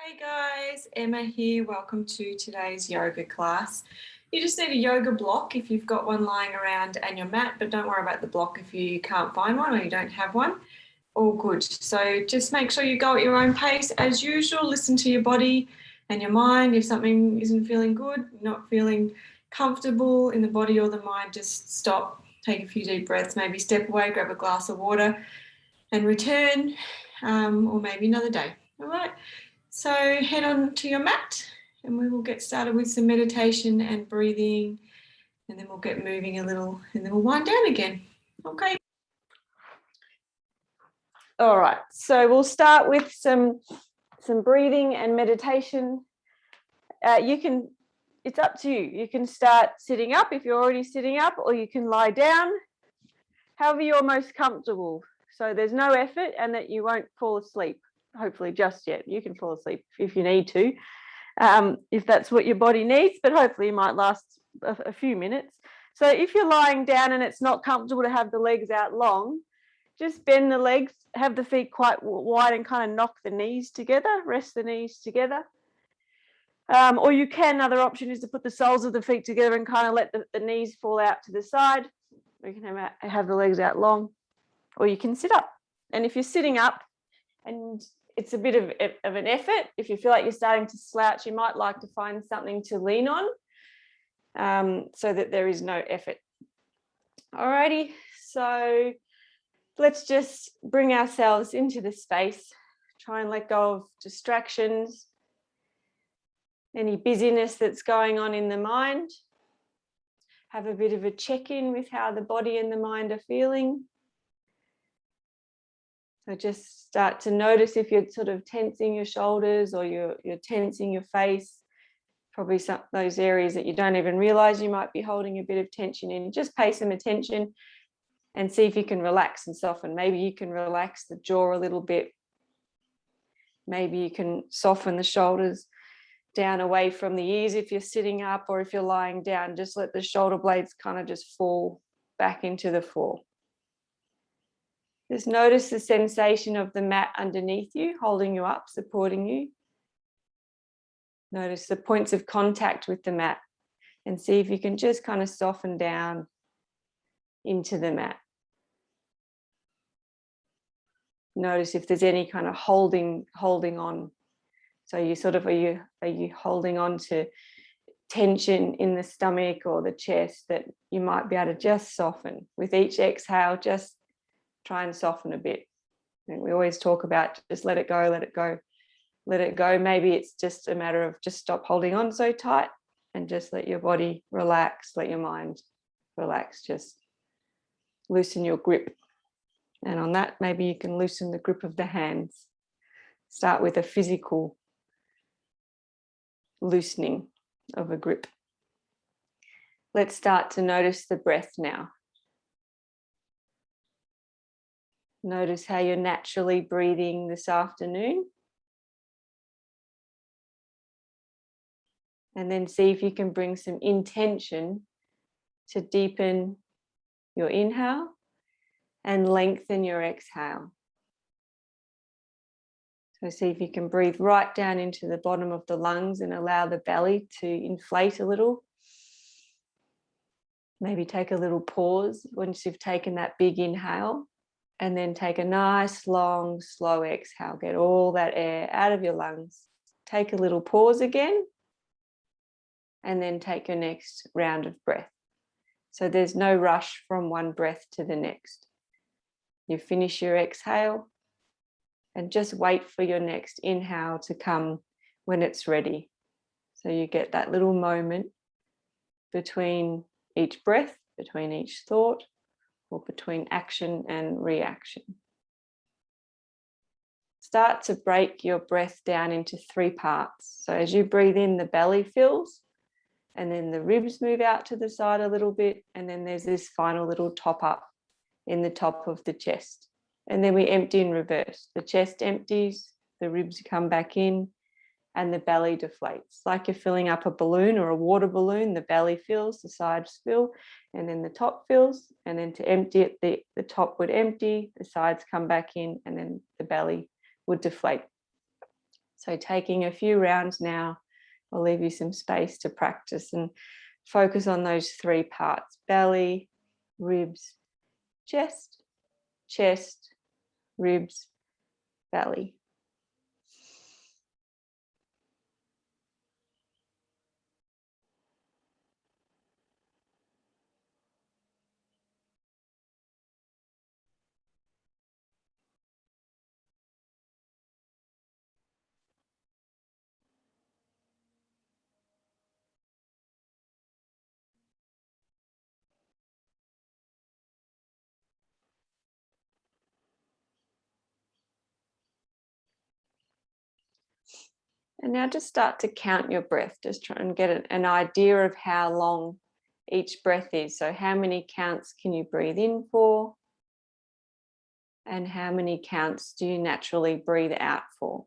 Hey guys, Emma here. Welcome to today's yoga class. You just need a yoga block if you've got one lying around and your mat, but don't worry about the block if you can't find one or you don't have one. All good. So just make sure you go at your own pace as usual. Listen to your body and your mind. If something isn't feeling good, not feeling comfortable in the body or the mind, just stop, take a few deep breaths, maybe step away, grab a glass of water and return, or maybe another day. All right. So head on to your mat and we will get started with some meditation and breathing, and then we'll get moving a little and then we'll wind down again. Okay. All right, so we'll start with some breathing and meditation. It's up to you. You can start sitting up if you're already sitting up, or you can lie down, however you're most comfortable. So there's no effort and that you won't fall asleep. Hopefully just yet. You can fall asleep if you need to, if that's what your body needs, but hopefully it might last a few minutes. So if you're lying down and it's not comfortable to have the legs out long, just bend the legs, have the feet quite wide and kind of knock the knees together, rest the knees together. Or you can, another option is to put the soles of the feet together and kind of let the knees fall out to the side. You can have the legs out long, or you can sit up. And if you're sitting up and it's a bit of an effort, if you feel like you're starting to slouch, you might like to find something to lean on, so that there is no effort. Alrighty, so let's just bring ourselves into the space, try and let go of distractions, any busyness that's going on in the mind. Have a bit of a check-in with how the body and the mind are feeling. So just start to notice if you're sort of tensing your shoulders or you're tensing your face, probably some those areas that you don't even realize you might be holding a bit of tension in. Just pay some attention and see if you can relax and soften. Maybe you can relax the jaw a little bit. Maybe you can soften the shoulders down away from the ears if you're sitting up, or if you're lying down, just let the shoulder blades kind of just fall back into the floor. Just notice the sensation of the mat underneath you, holding you up, supporting you. Notice the points of contact with the mat and see if you can just kind of soften down into the mat. Notice if there's any kind of holding on. So you sort of, are you holding on to tension in the stomach or the chest that you might be able to just soften with each exhale? Just try and soften a bit. And we always talk about just let it go, let it go, let it go. Maybe it's just a matter of just stop holding on so tight and just let your body relax, let your mind relax, just loosen your grip. And on that, maybe you can loosen the grip of the hands. Start with a physical loosening of a grip. Let's start to notice the breath now. Notice how you're naturally breathing this afternoon. And then see if you can bring some intention to deepen your inhale and lengthen your exhale. So see if you can breathe right down into the bottom of the lungs and allow the belly to inflate a little. Maybe take a little pause once you've taken that big inhale. And then take a nice, long, slow exhale. Get all that air out of your lungs. Take a little pause again. And then take your next round of breath. So there's no rush from one breath to the next. You finish your exhale and just wait for your next inhale to come when it's ready. So you get that little moment between each breath, between each thought, or between action and reaction. Start to break your breath down into 3 parts. So as you breathe in, the belly fills, and then the ribs move out to the side a little bit, and then there's this final little top up in the top of the chest. And then we empty in reverse. The chest empties, the ribs come back in, and the belly deflates. Like you're filling up a balloon or a water balloon, the belly fills, the sides fill, and then the top fills. And then to empty it, the top would empty, the sides come back in, and then the belly would deflate. So taking a few rounds now, I'll leave you some space to practice and focus on those 3 parts: belly, ribs, chest, chest, ribs, belly. And now just start to count your breath. Just try and get an idea of how long each breath is. So how many counts can you breathe in for? And how many counts do you naturally breathe out for?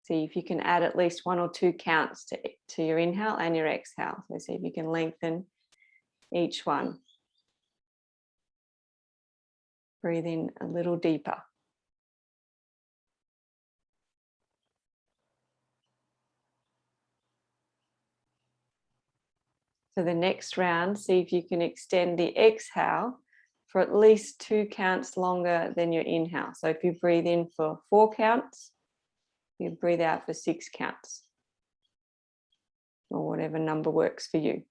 See if you can add at least 1 or 2 counts to your inhale and your exhale. So see if you can lengthen each one. Breathe in a little deeper. So the next round, see if you can extend the exhale for at least 2 counts longer than your inhale. So if you breathe in for 4 counts, you breathe out for 6 counts, or whatever number works for you.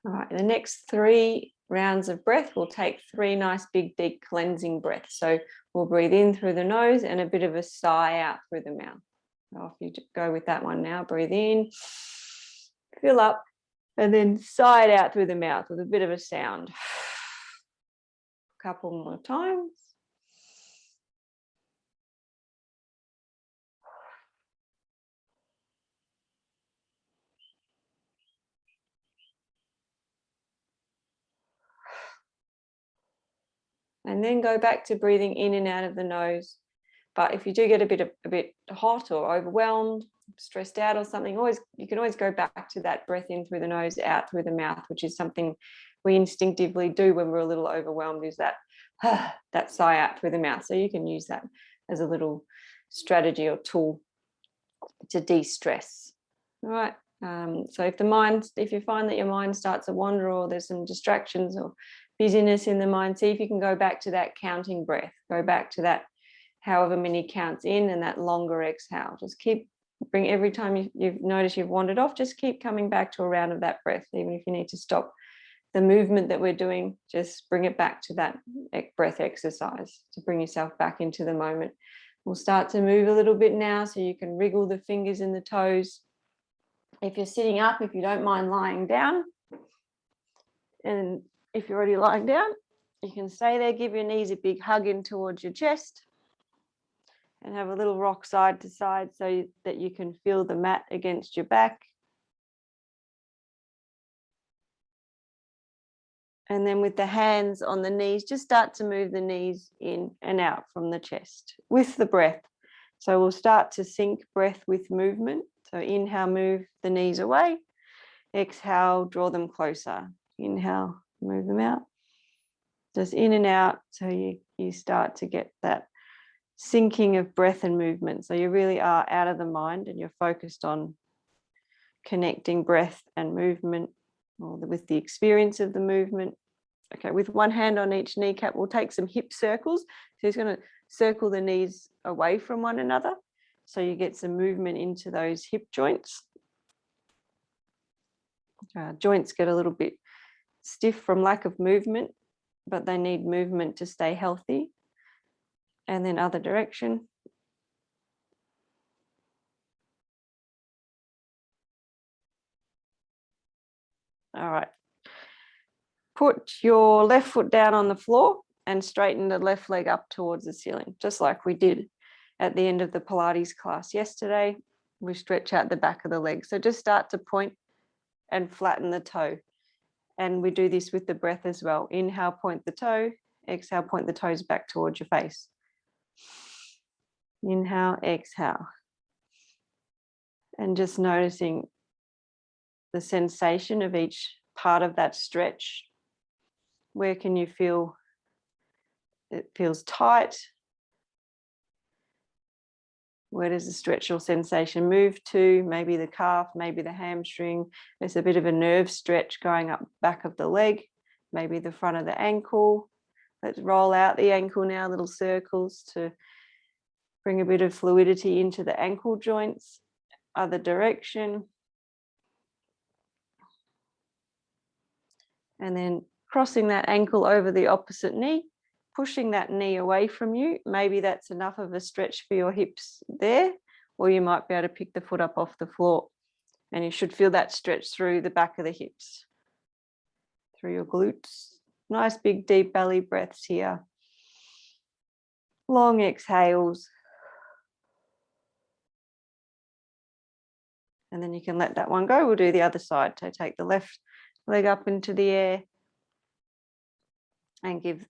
All right, the next 3 rounds of breath, we'll take 3 nice big deep cleansing breaths. So we'll breathe in through the nose and a bit of a sigh out through the mouth. So off you go with that one now. Breathe in, fill up, and then sigh it out through the mouth with a bit of a sound. A couple more times. And then go back to breathing in and out of the nose. But if you do get a bit hot or overwhelmed, stressed out or something, you can always go back to that breath in through the nose, out through the mouth, which is something we instinctively do when we're a little overwhelmed, is that that sigh out through the mouth. So you can use that as a little strategy or tool to de-stress. All right. So if you find that your mind starts to wander or there's some distractions or busyness in the mind, see if you can go back to that counting breath, go back to that however many counts in and that longer exhale. Just bring every time you've noticed you've wandered off, just keep coming back to a round of that breath. Even if you need to stop the movement that we're doing, just bring it back to that breath exercise to bring yourself back into the moment. We'll start to move a little bit now, so you can wriggle the fingers and the toes. If you're sitting up, if you don't mind lying down, and if you're already lying down, you can stay there, give your knees a big hug in towards your chest, and have a little rock side to side so that you can feel the mat against your back. And then with the hands on the knees, just start to move the knees in and out from the chest with the breath. So we'll start to sync breath with movement. So inhale, move the knees away. Exhale, draw them closer. Inhale, move them out. Just in and out, so you start to get that syncing of breath and movement. So you really are out of the mind and you're focused on connecting breath and movement, or with the experience of the movement. Okay, with one hand on each kneecap, we'll take some hip circles. So he's going to circle the knees away from one another, so you get some movement into those hip joints. Joints get a little bit stiff from lack of movement, but they need movement to stay healthy. And then other direction. All right. Put your left foot down on the floor and straighten the left leg up towards the ceiling, just like we did at the end of the Pilates class yesterday. We stretch out the back of the leg. So just start to point and flatten the toe. And we do this with the breath as well. Inhale, point the toe. Exhale, point the toes back towards your face. Inhale, exhale. And just noticing the sensation of each part of that stretch. Where can you feel it feels tight? Where does the stretch or sensation move to? Maybe the calf, maybe the hamstring. There's a bit of a nerve stretch going up back of the leg, maybe the front of the ankle. Let's roll out the ankle now, little circles to bring a bit of fluidity into the ankle joints. Other direction. And then crossing that ankle over the opposite knee, pushing that knee away from you. Maybe that's enough of a stretch for your hips there, or you might be able to pick the foot up off the floor. And you should feel that stretch through the back of the hips, through your glutes. Nice big deep belly breaths here. Long exhales. And then you can let that one go. We'll do the other side. So take the left leg up into the air and give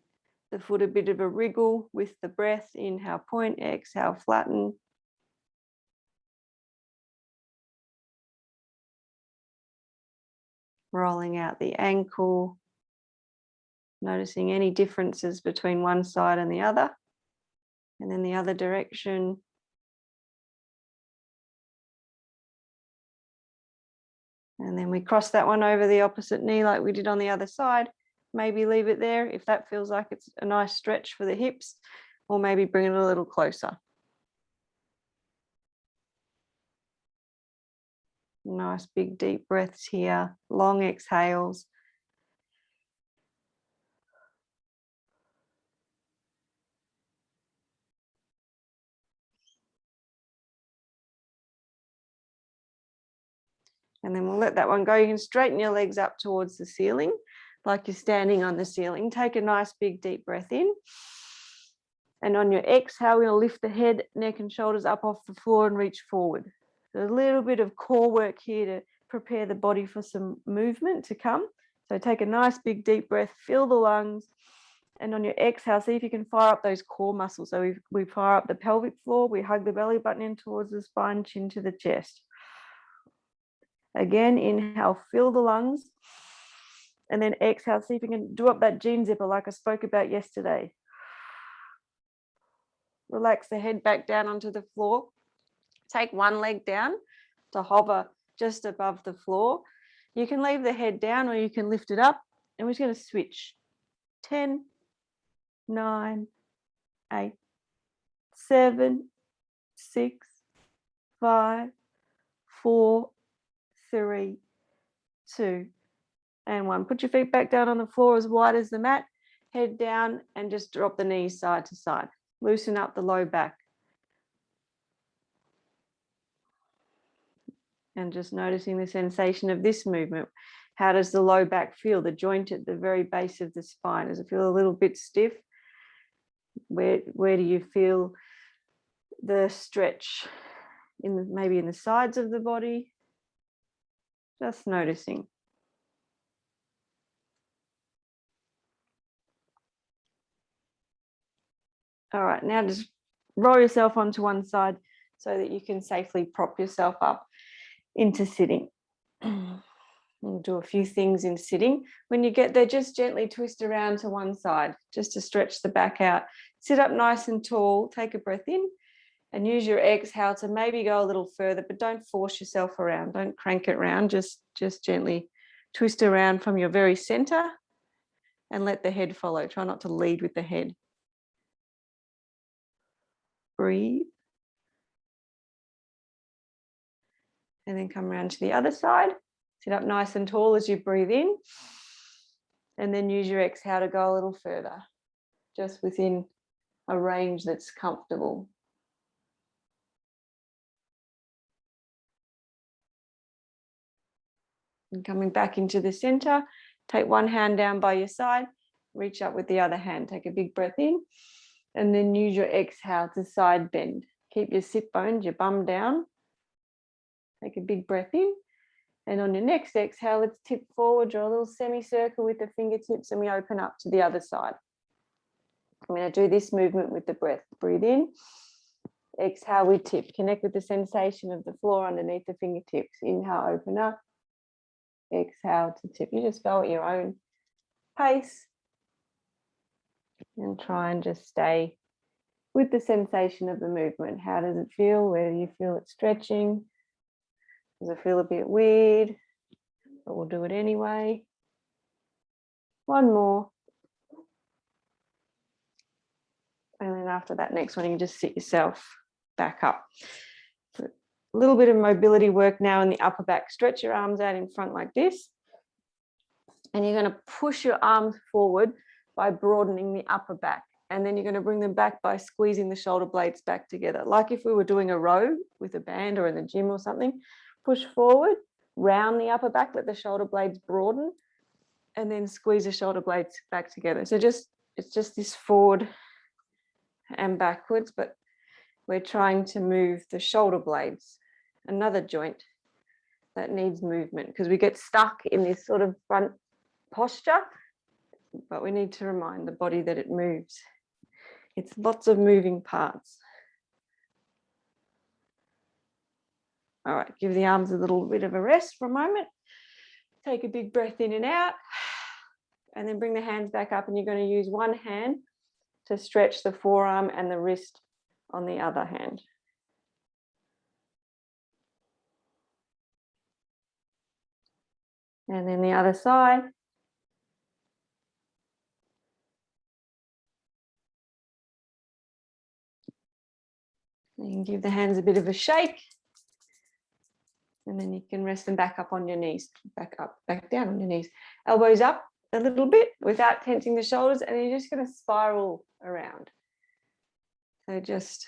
the foot a bit of a wriggle with the breath. Inhale, point, exhale, flatten. Rolling out the ankle. Noticing any differences between one side and the other. And then the other direction. And then we cross that one over the opposite knee like we did on the other side. Maybe leave it there if that feels like it's a nice stretch for the hips, or maybe bring it a little closer. Nice big deep breaths here, long exhales. And then we'll let that one go. You can straighten your legs up towards the ceiling, like you're standing on the ceiling. Take a nice big deep breath in. And on your exhale, we're going to lift the head, neck and shoulders up off the floor and reach forward. So a little bit of core work here to prepare the body for some movement to come. So take a nice big deep breath, fill the lungs. And on your exhale, see if you can fire up those core muscles. So we fire up the pelvic floor, we hug the belly button in towards the spine, chin to the chest. Again, inhale, fill the lungs. And then exhale, see if you can do up that gene zipper like I spoke about yesterday. Relax the head back down onto the floor. Take one leg down to hover just above the floor. You can leave the head down or you can lift it up. And we're just going to switch. 10, 9, 8, 7, 6, 5, 4, 3, 2, and 1. Put your feet back down on the floor as wide as the mat. Head down and just drop the knees side to side. Loosen up the low back. And just noticing the sensation of this movement. How does the low back feel? The joint at the very base of the spine. Does it feel a little bit stiff? Where do you feel the stretch? Maybe in the sides of the body? Just noticing. All right, now just roll yourself onto one side so that you can safely prop yourself up into sitting. We'll do a few things in sitting. When you get there, just gently twist around to one side, just to stretch the back out. Sit up nice and tall, take a breath in, and use your exhale to maybe go a little further, but don't force yourself around. Don't crank it around, just gently twist around from your very center and let the head follow. Try not to lead with the head. Breathe. And then come around to the other side. Sit up nice and tall as you breathe in. And then use your exhale to go a little further, just within a range that's comfortable. And coming back into the center, take one hand down by your side, reach up with the other hand, take a big breath in, and then use your exhale to side bend. Keep your sit bones, your bum down. Take a big breath in. And on your next exhale, let's tip forward, draw a little semicircle with the fingertips, and we open up to the other side. I'm going to do this movement with the breath. Breathe in. Exhale, we tip. Connect with the sensation of the floor underneath the fingertips. Inhale, open up. Exhale to tip. You just go at your own pace and try and just stay with the sensation of the movement. How does it feel? Where do you feel it stretching? Does it feel a bit weird? But we'll do it anyway. One more. And then after that next one, you can just sit yourself back up. So a little bit of mobility work now in the upper back. Stretch your arms out in front like this. And you're going to push your arms forward by broadening the upper back. And then you're going to bring them back by squeezing the shoulder blades back together. Like if we were doing a row with a band or in the gym or something. Push forward, round the upper back, let the shoulder blades broaden, and then squeeze the shoulder blades back together. So it's just this forward and backwards, but we're trying to move the shoulder blades, another joint that needs movement, because we get stuck in this sort of front posture, but we need to remind the body that it moves. It's lots of moving parts. All right, give the arms a little bit of a rest for a moment. Take a big breath in and out, and then bring the hands back up, and you're going to use one hand to stretch the forearm and the wrist on the other hand. And then the other side. You can give the hands a bit of a shake. And then you can rest them back up on your knees, back up, back down on your knees. Elbows up a little bit without tensing the shoulders, and then you're just going to spiral around. So just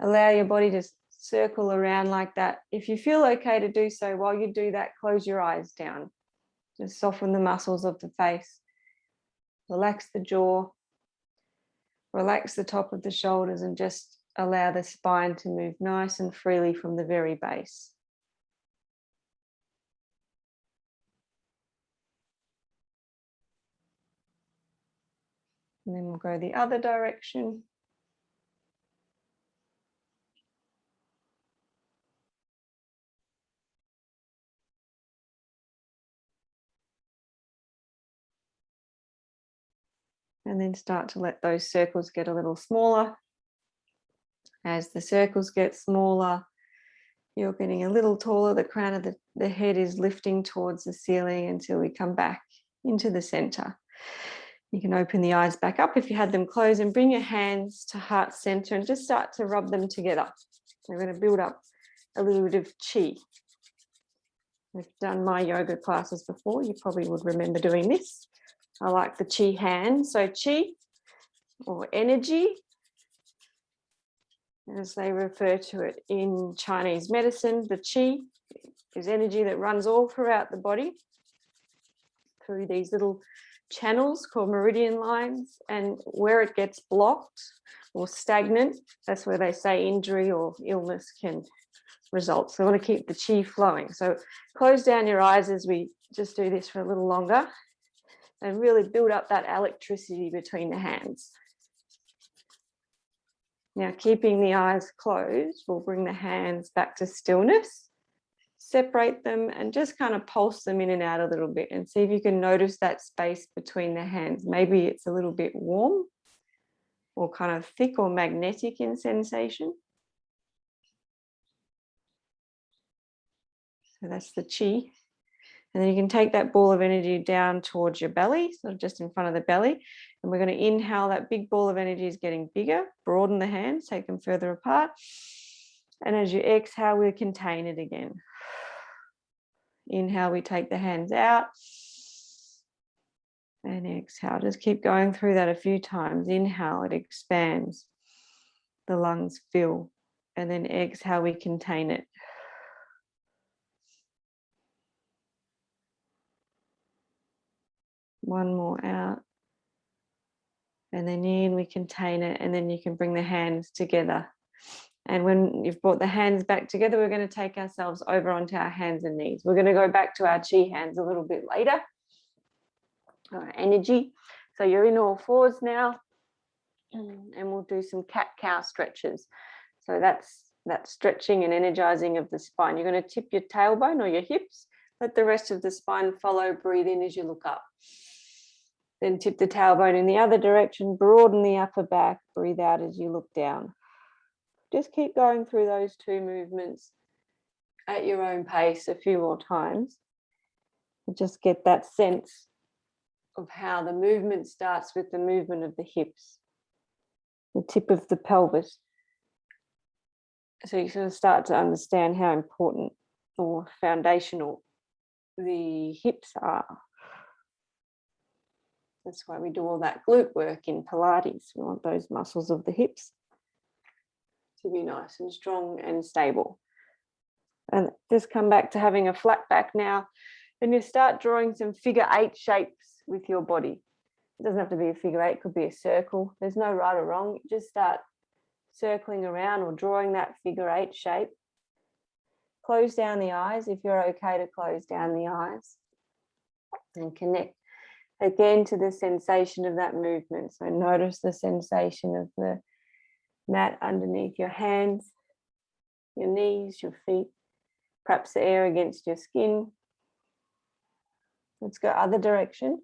allow your body to circle around like that. If you feel okay to do so, while you do that, close your eyes down. Just soften the muscles of the face. Relax the jaw. Relax the top of the shoulders, and just allow the spine to move nice and freely from the very base. And then we'll go the other direction. And then start to let those circles get a little smaller. As the circles get smaller, you're getting a little taller. The crown of the head is lifting towards the ceiling until we come back into the center. You can open the eyes back up if you had them closed, and bring your hands to heart center and just start to rub them together. We're going to build up a little bit of chi. We've done my yoga classes before. You probably would remember doing this. I like the chi hand. So chi, or energy, as they refer to it in Chinese medicine, the chi is energy that runs all throughout the body through these little channels called meridian lines, and where it gets blocked or stagnant, that's where they say injury or illness can result. So we want to keep the chi flowing. So close down your eyes as we just do this for a little longer, and really build up that electricity between the hands. Now, keeping the eyes closed, we'll bring the hands back to stillness, separate them, and just kind of pulse them in and out a little bit, and see if you can notice that space between the hands. Maybe it's a little bit warm or kind of thick or magnetic in sensation. So that's the chi. And then you can take that ball of energy down towards your belly, sort of just in front of the belly. And we're going to inhale. That big ball of energy is getting bigger. Broaden the hands, take them further apart. And as you exhale, we contain it again. Inhale, we take the hands out. And exhale. Just keep going through that a few times. Inhale, it expands. The lungs fill. And then exhale, we contain it. One more out. And then in, we contain it, and then you can bring the hands together. And when you've brought the hands back together, we're going to take ourselves over onto our hands and knees. We're going to go back to our chi hands a little bit later. All right, energy. So you're in all fours now, and we'll do some cat-cow stretches. So that's stretching and energizing of the spine. You're going to tip your tailbone or your hips. Let the rest of the spine follow. Breathe in as you look up. Then tip the tailbone in the other direction. Broaden the upper back. Breathe out as you look down. Just keep going through those two movements at your own pace a few more times. Just get that sense of how the movement starts with the movement of the hips, the tip of the pelvis. So you sort of start to understand how important or foundational the hips are. That's why we do all that glute work in Pilates. We want those muscles of the hips to be nice and strong and stable. And just come back to having a flat back now, and you start drawing some figure 8 shapes with your body. It doesn't have to be a figure 8, it could be a circle. There's no right or wrong. Just start circling around or drawing that figure 8 shape. Close down the eyes if you're okay to close down the eyes, and connect again to the sensation of that movement. So notice the sensation of the mat underneath your hands, your knees, your feet, perhaps the air against your skin. Let's go other direction.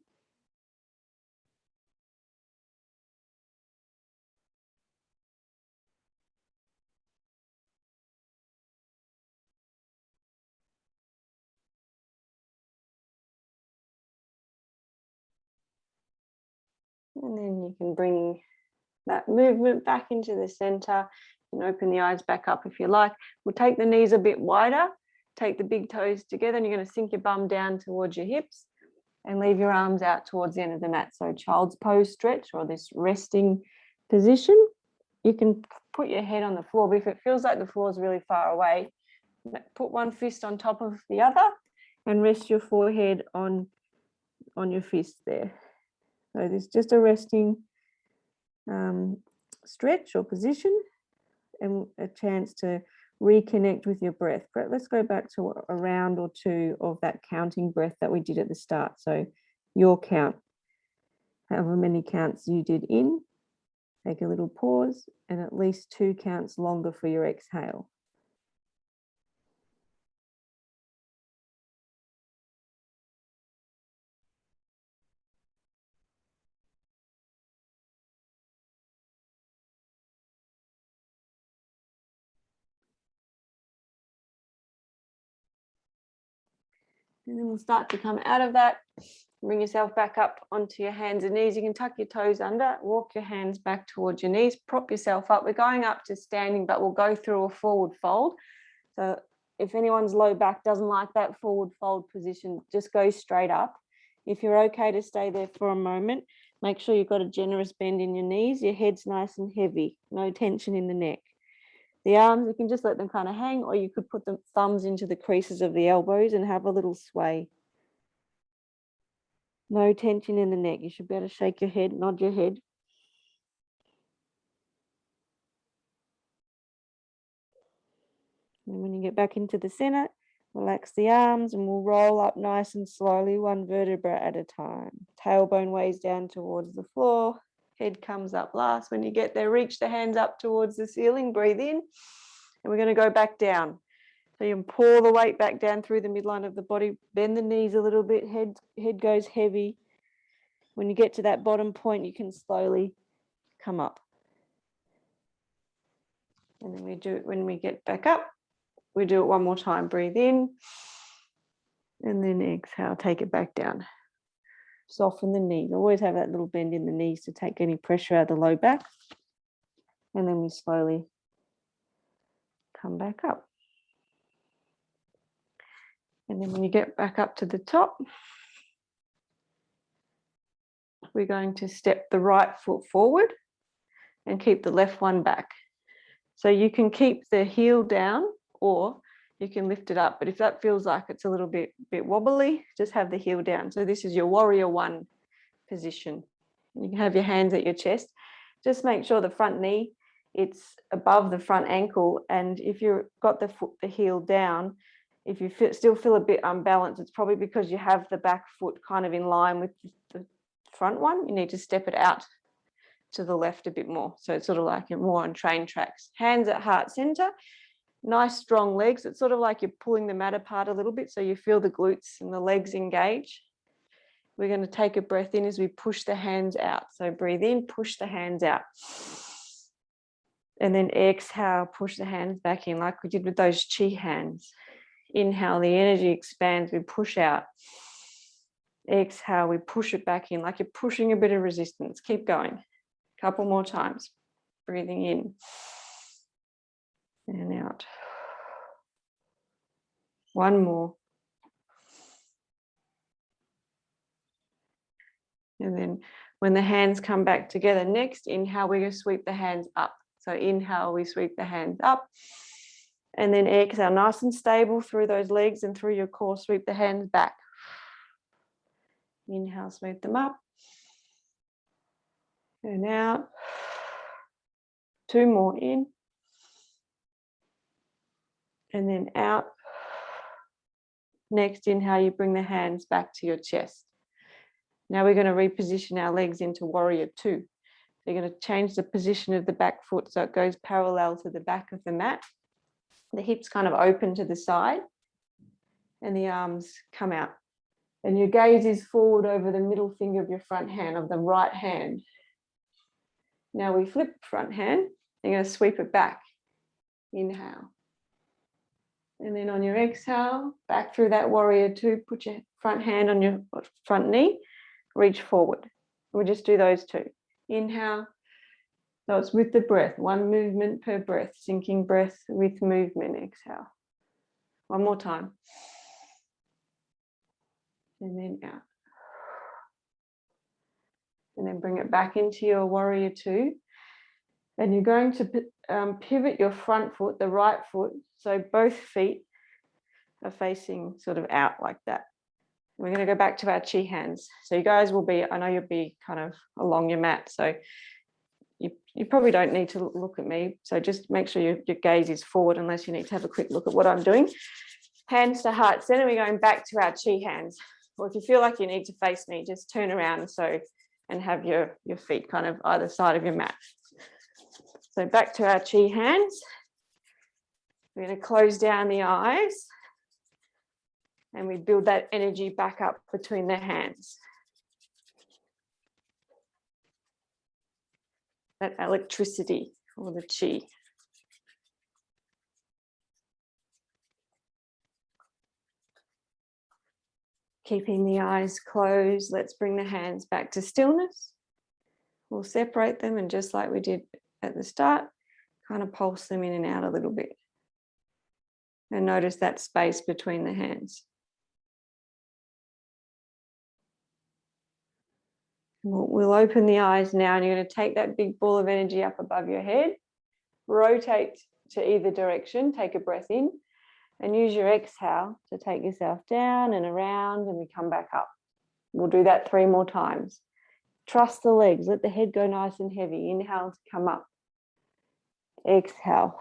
And then you can bring that movement back into the center and open the eyes back up if you like. We'll take the knees a bit wider, take the big toes together, and you're going to sink your bum down towards your hips and leave your arms out towards the end of the mat. So child's pose stretch, or this resting position. You can put your head on the floor, but if it feels like the floor is really far away, put one fist on top of the other and rest your forehead on your fist there. So this is just a resting stretch or position, and a chance to reconnect with your breath. But let's go back to a round or two of that counting breath that we did at the start. So your count, however many counts you did in, take a little pause, and at least 2 counts longer for your exhale. And then we'll start to come out of that. Bring yourself back up onto your hands and knees. You can tuck your toes under, walk your hands back towards your knees, prop yourself up. We're going up to standing, but we'll go through a forward fold. So if anyone's low back doesn't like that forward fold position, just go straight up. If you're okay to stay there for a moment, make sure you've got a generous bend in your knees. Your head's nice and heavy, no tension in the neck. The arms, you can just let them kind of hang, or you could put the thumbs into the creases of the elbows and have a little sway. No tension in the neck. You should be able to shake your head, nod your head. And when you get back into the center, relax the arms and we'll roll up nice and slowly, one vertebra at a time. Tailbone weighs down towards the floor. Head comes up last. When you get there, reach the hands up towards the ceiling, breathe in, and we're going to go back down. So you can pull the weight back down through the midline of the body, bend the knees a little bit, head goes heavy. When you get to that bottom point, you can slowly come up. And then we do it when we get back up. We do it one more time. Breathe in, and then exhale, take it back down. Soften the knees. Always have that little bend in the knees to take any pressure out of the low back. And then we slowly come back up. And then when you get back up to the top, we're going to step the right foot forward and keep the left one back. So you can keep the heel down or you can lift it up. But if that feels like it's a little bit wobbly, just have the heel down. So this is your warrior one position. You can have your hands at your chest. Just make sure the front knee, it's above the front ankle. And if you've got the heel down, if you still feel a bit unbalanced, it's probably because you have the back foot kind of in line with the front one. You need to step it out to the left a bit more. So it's sort of like you're more on train tracks. Hands at heart center, nice strong legs. It's sort of like you're pulling the mat apart a little bit so you feel the glutes and the legs engage. We're going to take a breath in as we push the hands out. So breathe in, push the hands out. And then exhale, push the hands back in like we did with those chi hands. Inhale, the energy expands, we push out. Exhale, we push it back in like you're pushing a bit of resistance. Keep going. Couple more times. Breathing in and out. One more. And then when the hands come back together, next inhale, we're going to sweep the hands up. So inhale, we sweep the hands up. And then exhale, nice and stable through those legs and through your core, sweep the hands back. Inhale, sweep them up. And out. Two more in. And then out. Next inhale, you bring the hands back to your chest. Now we're going to reposition our legs into warrior two. So you're going to change the position of the back foot so it goes parallel to the back of the mat. The hips kind of open to the side and the arms come out. And your gaze is forward over the middle finger of your front hand, of the right hand. Now we flip front hand. You're going to sweep it back. Inhale. And then on your exhale, back through that warrior two, put your front hand on your front knee, reach forward. We'll just do those two. Inhale. So it's with the breath, one movement per breath, sinking breath with movement. Exhale. One more time. And then out. And then bring it back into your warrior two. And you're going to pivot your front foot, the right foot, so both feet are facing sort of out like that. We're going to go back to our chi hands. So you guys will be, I know you'll be kind of along your mat, so you probably don't need to look at me. So just make sure your gaze is forward unless you need to have a quick look at what I'm doing. Hands to heart center, we're going back to our chi hands. Or if you feel like you need to face me, just turn around and have your feet kind of either side of your mat. So back to our chi hands. We're going to close down the eyes and we build that energy back up between the hands. That electricity or the chi. Keeping the eyes closed, let's bring the hands back to stillness. We'll separate them and just like we did at the start, kind of pulse them in and out a little bit. And notice that space between the hands. We'll open the eyes now and you're going to take that big ball of energy up above your head, rotate to either direction, take a breath in and use your exhale to take yourself down and around and we come back up. We'll do that 3 more times. Trust the legs, let the head go nice and heavy. Inhale to come up. Exhale.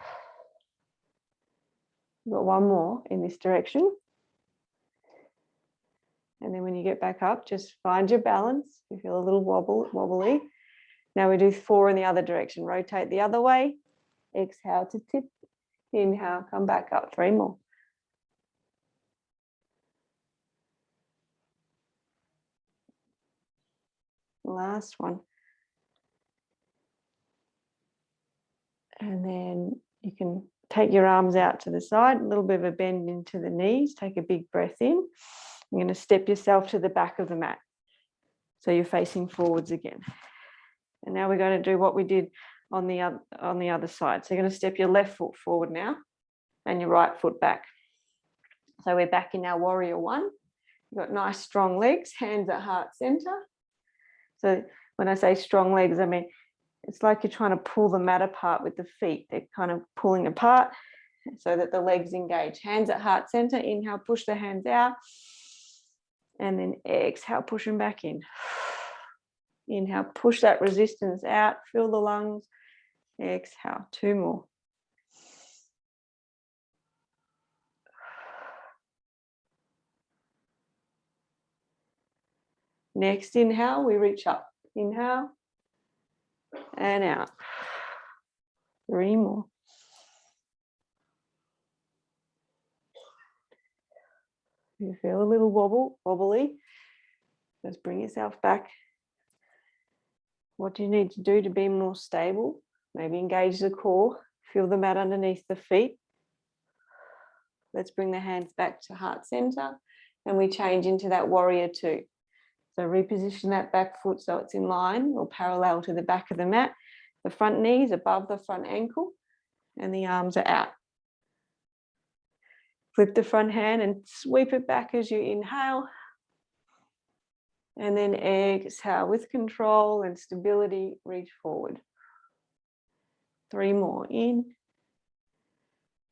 We've got one more in this direction. And then when you get back up, just find your balance. You feel a little wobbly. Now we do 4 in the other direction. Rotate the other way. Exhale to tip. Inhale, come back up. 3 more. Last one. And then you can take your arms out to the side, a little bit of a bend into the knees. Take a big breath in. You're going to step yourself to the back of the mat. So you're facing forwards again. And now we're going to do what we did on the other side. So you're going to step your left foot forward now and your right foot back. So we're back in our warrior one. You've got nice strong legs, hands at heart center. So when I say strong legs, I mean, it's like you're trying to pull the mat apart with the feet. They're kind of pulling apart so that the legs engage. Hands at heart center. Inhale, push the hands out. And then exhale, push them back in. Inhale, push that resistance out, fill the lungs. Exhale, 2 more. Next inhale, we reach up. Inhale and out. 3 more. You feel a little wobbly, just bring yourself back. What do you need to do to be more stable? Maybe engage the core, feel the mat underneath the feet. Let's bring the hands back to heart center and we change into that warrior 2. So reposition that back foot so it's in line or parallel to the back of the mat. The front knees above the front ankle and the arms are out. Flip the front hand and sweep it back as you inhale. And then exhale with control and stability, reach forward. 3 more, in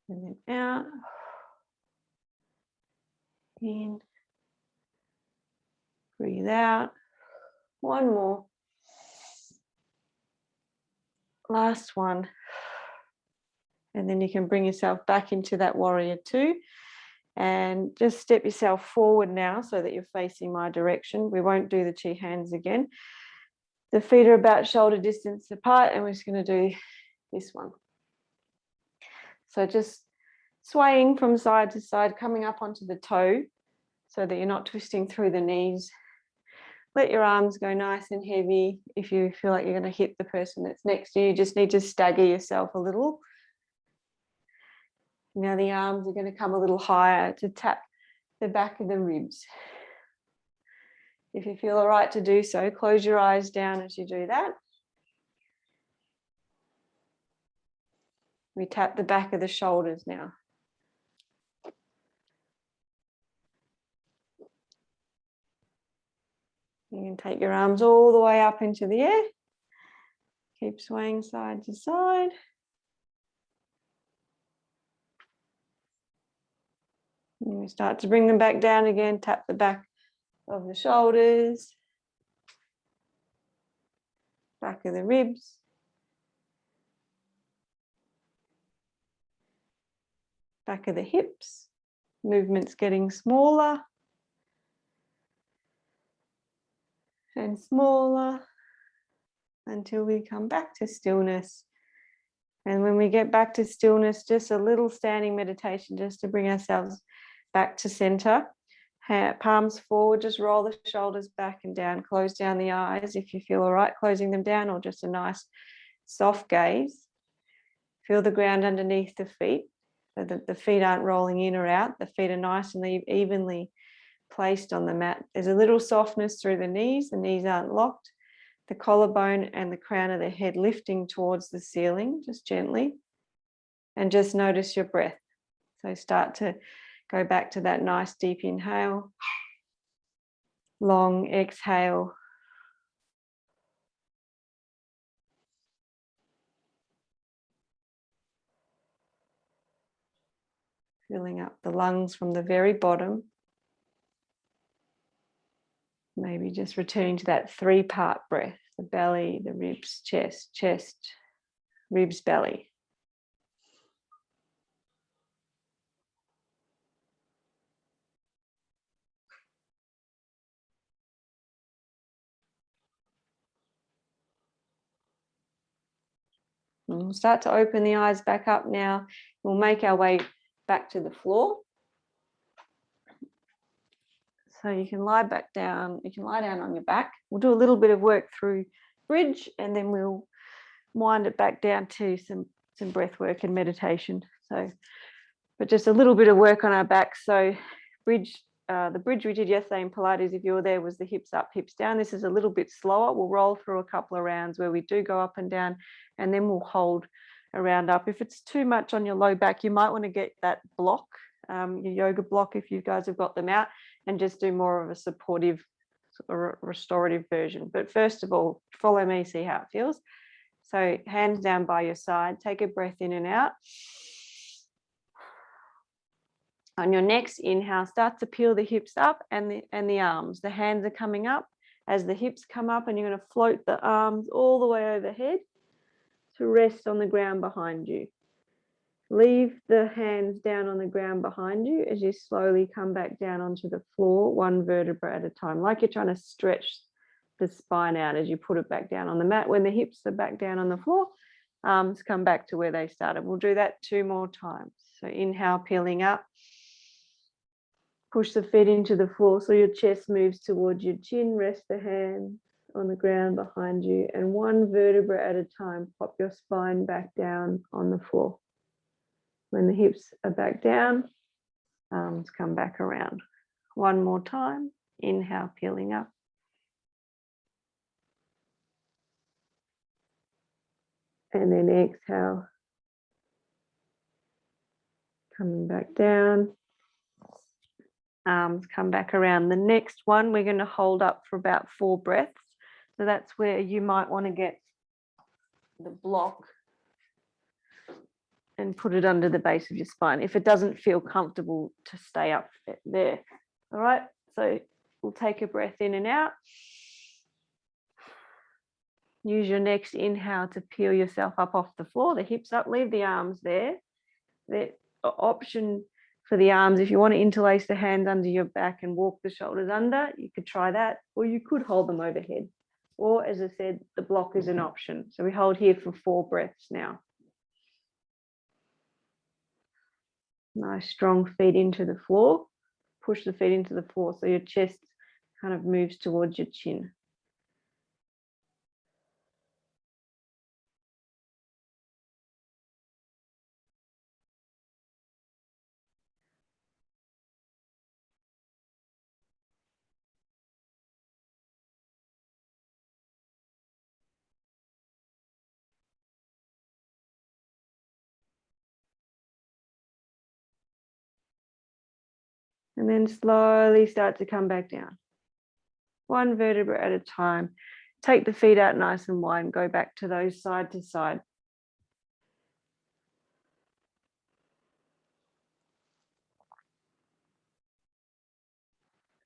and then out. In. Breathe out. 1 more. Last one. And then you can bring yourself back into that warrior 2 and just step yourself forward now so that you're facing my direction. We won't do the 2 hands again. The feet are about shoulder distance apart and we're just going to do this one. So just swaying from side to side, coming up onto the toe so that you're not twisting through the knees. Let your arms go nice and heavy. If you feel like you're going to hit the person that's next to you, you just need to stagger yourself a little. Now the arms are going to come a little higher to tap the back of the ribs. If you feel all right to do so, close your eyes down as you do that. We tap the back of the shoulders now. You can take your arms all the way up into the air. Keep swaying side to side. And we start to bring them back down again. Tap the back of the shoulders. Back of the ribs. Back of the hips. Movement's getting smaller. And smaller until we come back to stillness. And when we get back to stillness, just a little standing meditation just to bring ourselves back to center. Palms forward, just roll the shoulders back and down, close down the eyes if you feel all right, closing them down, or just a nice soft gaze. Feel the ground underneath the feet so that the feet aren't rolling in or out. The feet are nice and evenly placed on the mat. There's a little softness through the knees aren't locked. The collarbone and the crown of the head lifting towards the ceiling, just gently. And just notice your breath. So start to go back to that nice deep inhale. Long exhale. Filling up the lungs from the very bottom. Maybe just returning to that 3-part breath, the belly, the ribs, chest, ribs, belly. And we'll start to open the eyes back up now. We'll make our way back to the floor. So you can lie back down, you can lie down on your back. We'll do a little bit of work through bridge and then we'll wind it back down to some breath work and meditation. So, but just a little bit of work on our back. So bridge, the bridge we did yesterday in Pilates, if you were there, was the hips up, hips down. This is a little bit slower. We'll roll through a couple of rounds where we do go up and down and then we'll hold a round up. If it's too much on your low back, you might want to get that block, your yoga block, if you guys have got them out, and just do more of a supportive or restorative version. But first of all, follow me, see how it feels. So hands down by your side, take a breath in and out. On your next inhale, start to peel the hips up and the arms. The hands are coming up as the hips come up, and you're going to float the arms all the way overhead to rest on the ground behind you. Leave the hands down on the ground behind you as you slowly come back down onto the floor, one vertebra at a time, like you're trying to stretch the spine out as you put it back down on the mat. When the hips are back down on the floor, arms come back to where they started. We'll do that 2 more times. So inhale, peeling up. Push the feet into the floor so your chest moves towards your chin. Rest the hands on the ground behind you, and one vertebra at a time, pop your spine back down on the floor. When the hips are back down, arms come back around. 1 more time. Inhale, peeling up. And then exhale, coming back down. Arms come back around. The next one, we're going to hold up for about 4 breaths. So that's where you might want to get the block and put it under the base of your spine if it doesn't feel comfortable to stay up there. All right, so we'll take a breath in and out. Use your next inhale to peel yourself up off the floor, the hips up, leave the arms there. The option for the arms, if you want to interlace the hands under your back and walk the shoulders under, you could try that, or you could hold them overhead. Or, as I said, the block is an option. So we hold here for 4 breaths now. Nice strong feet into the floor. Push the feet into the floor so your chest kind of moves towards your chin. And then slowly start to come back down. 1 vertebra at a time. Take the feet out nice and wide and go back to those side to side.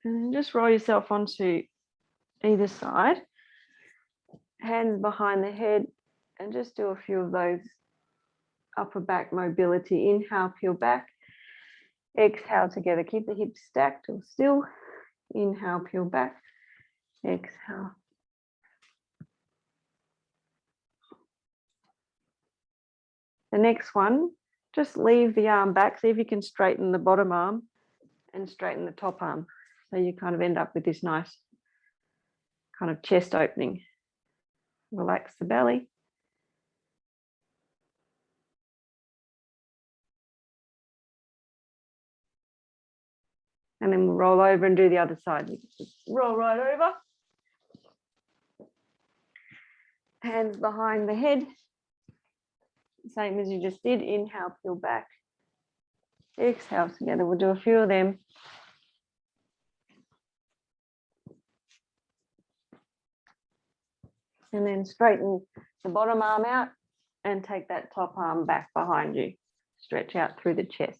And just roll yourself onto either side. Hands behind the head, and just do a few of those upper back mobility. Inhale, peel back. Exhale together. Keep the hips stacked or still. Inhale, peel back. Exhale. The next one, just leave the arm back. See if you can straighten the bottom arm and straighten the top arm. So you kind of end up with this nice kind of chest opening. Relax the belly. And then we'll roll over and do the other side. You just roll right over. Hands behind the head. Same as you just did. Inhale, peel back. Exhale together. We'll do a few of them. And then straighten the bottom arm out and take that top arm back behind you. Stretch out through the chest.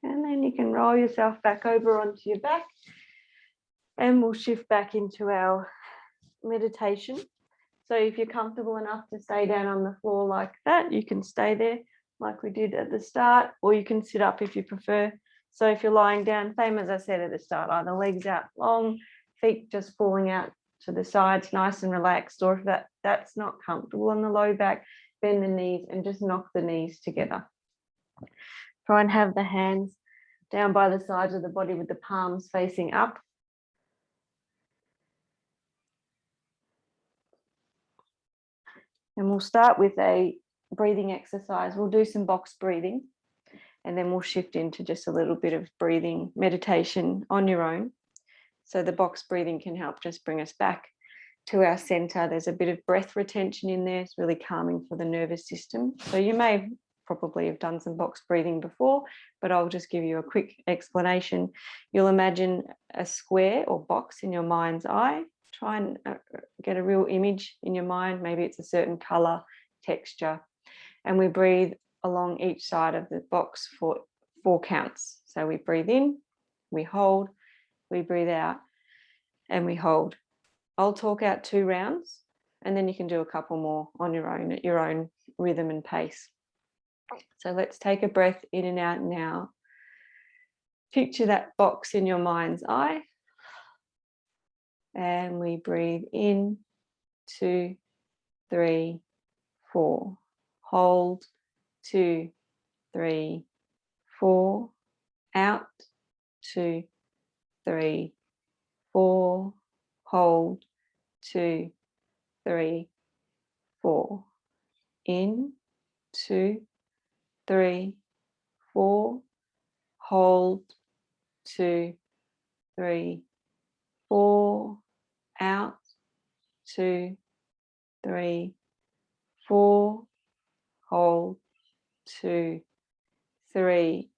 And then you can roll yourself back over onto your back, and we'll shift back into our meditation. So if you're comfortable enough to stay down on the floor like that, you can stay there like we did at the start, or you can sit up if you prefer. So if you're lying down, same as I said at the start, either legs out long, feet just falling out to the sides, nice and relaxed, or if that's not comfortable on the low back, bend the knees and just knock the knees together. Try and have the hands down by the sides of the body with the palms facing up. And we'll start with a breathing exercise. We'll do some box breathing, and then we'll shift into just a little bit of breathing meditation on your own. So the box breathing can help just bring us back to our center. There's a bit of breath retention in there. It's really calming for the nervous system. So you may probably have done some box breathing before, but I'll just give you a quick explanation. You'll imagine a square or box in your mind's eye. Try and get a real image in your mind. Maybe it's a certain color, texture. And we breathe along each side of the box for 4 counts. So we breathe in, we hold, we breathe out, and we hold. I'll talk out 2 rounds, and then you can do a couple more on your own at your own rhythm and pace. So let's take a breath in and out now. Picture that box in your mind's eye. And we breathe in, 2, 3, 4. Hold, 2, 3, 4. Out, 2, 3, 4. Hold, 2, 3, 4. In, 2, 3, 4. Hold, 2, 3, 4. Out, 2, 3, 4. Hold, 2, 3,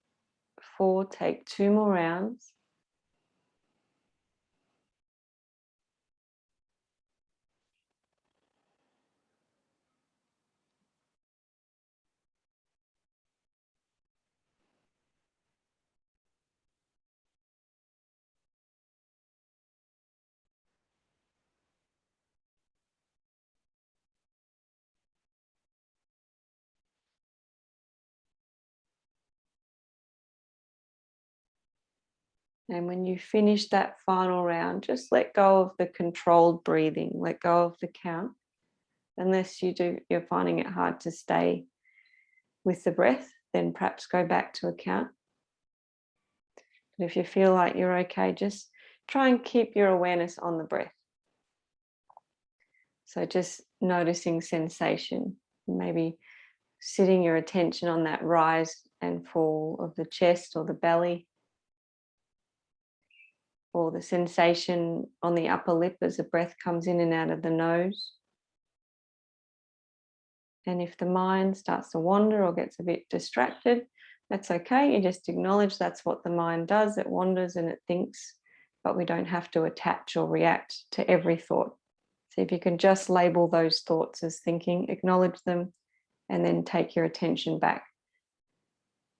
4. Take 2 more rounds. And when you finish that final round, just let go of the controlled breathing, let go of the count. Unless you're finding it hard to stay with the breath, then perhaps go back to a count. But if you feel like you're okay, just try and keep your awareness on the breath. So just noticing sensation, maybe sitting your attention on that rise and fall of the chest or the belly, or the sensation on the upper lip as the breath comes in and out of the nose. And if the mind starts to wander or gets a bit distracted, that's okay. You just acknowledge that's what the mind does. It wanders and it thinks, but we don't have to attach or react to every thought. So if you can just label those thoughts as thinking, acknowledge them, and then take your attention back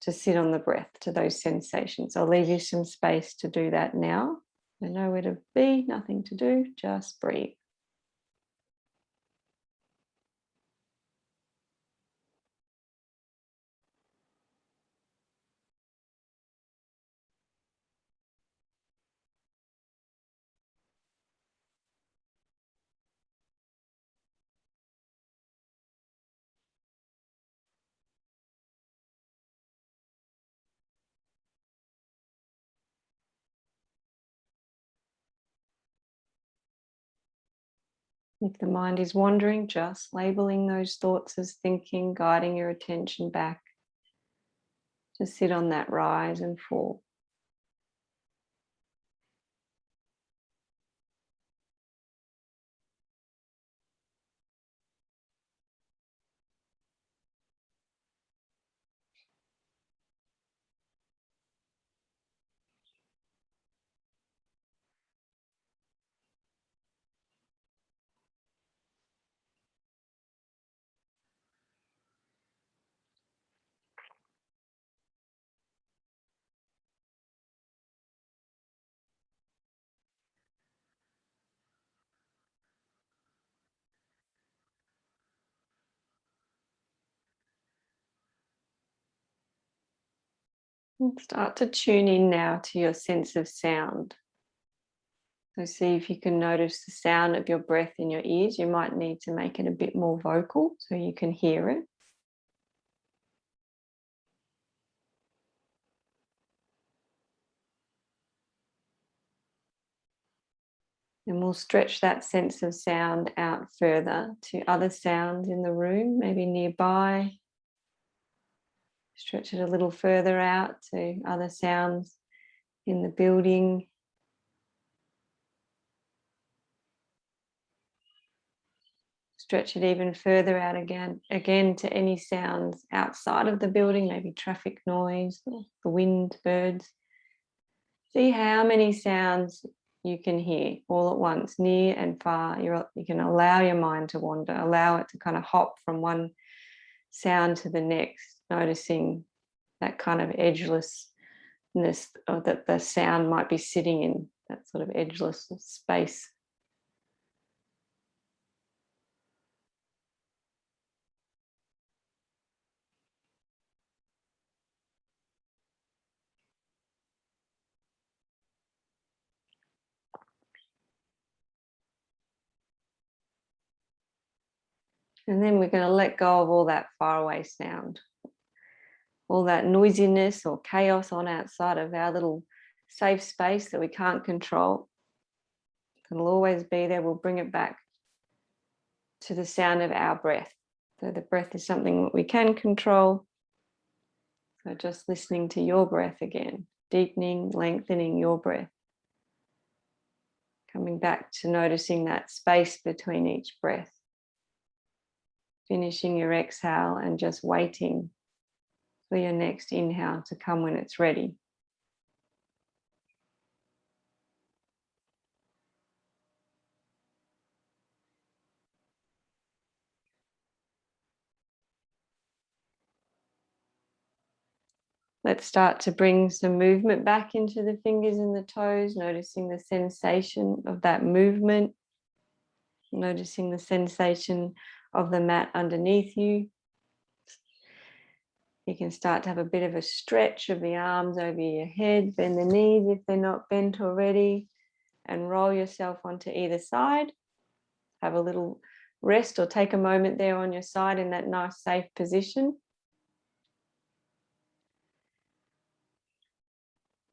to sit on the breath, to those sensations. I'll leave you some space to do that now. There's nowhere to be, nothing to do, just breathe. If the mind is wandering, just labeling those thoughts as thinking, guiding your attention back to sit on that rise and fall. And start to tune in now to your sense of sound. So see if you can notice the sound of your breath in your ears. You might need to make it a bit more vocal so you can hear it. And we'll stretch that sense of sound out further to other sounds in the room, maybe nearby. Stretch it a little further out to other sounds in the building. stretch it even further out again to any sounds outside of the building, maybe traffic noise, or the wind, birds. See how many sounds you can hear all at once, near and far. You can allow your mind to wander, allow it to kind of hop from one sound to the next, noticing that kind of edgelessness that the sound might be sitting in, that sort of edgeless space. And then we're going to let go of all that faraway sound, all that noisiness or chaos on outside of our little safe space that we can't control. It'll always be there. We'll bring it back to the sound of our breath. So the breath is something that we can control. So just listening to your breath again, deepening, lengthening your breath. Coming back to noticing that space between each breath. Finishing your exhale and just waiting for your next inhale to come when it's ready. Let's start to bring some movement back into the fingers and the toes, noticing the sensation of that movement, noticing the sensation of the mat underneath you. You can start to have a bit of a stretch of the arms over your head, bend the knees if they're not bent already, and roll yourself onto either side. Have a little rest or take a moment there on your side in that nice safe position.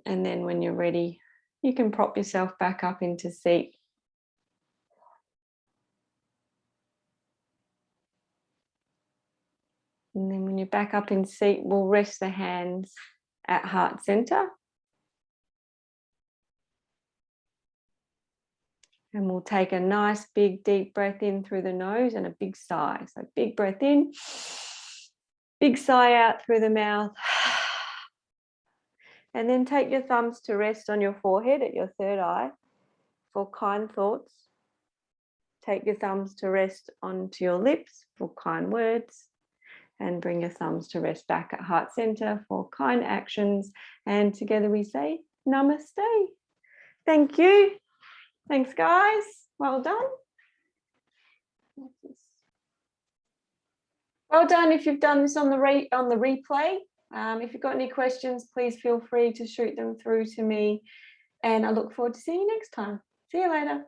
And then when you're ready, you can prop yourself back up into seat. And then when you're back up in seat, we'll rest the hands at heart center. And we'll take a nice big deep breath in through the nose and a big sigh. So big breath in, big sigh out through the mouth. And then take your thumbs to rest on your forehead at your third eye for kind thoughts. Take your thumbs to rest onto your lips for kind words. And bring your thumbs to rest back at heart center for kind actions. And together we say namaste. Thank you. Thanks, guys. Well done. Well done if you've done this on the replay. If you've got any questions, please feel free to shoot them through to me. And I look forward to seeing you next time. See you later.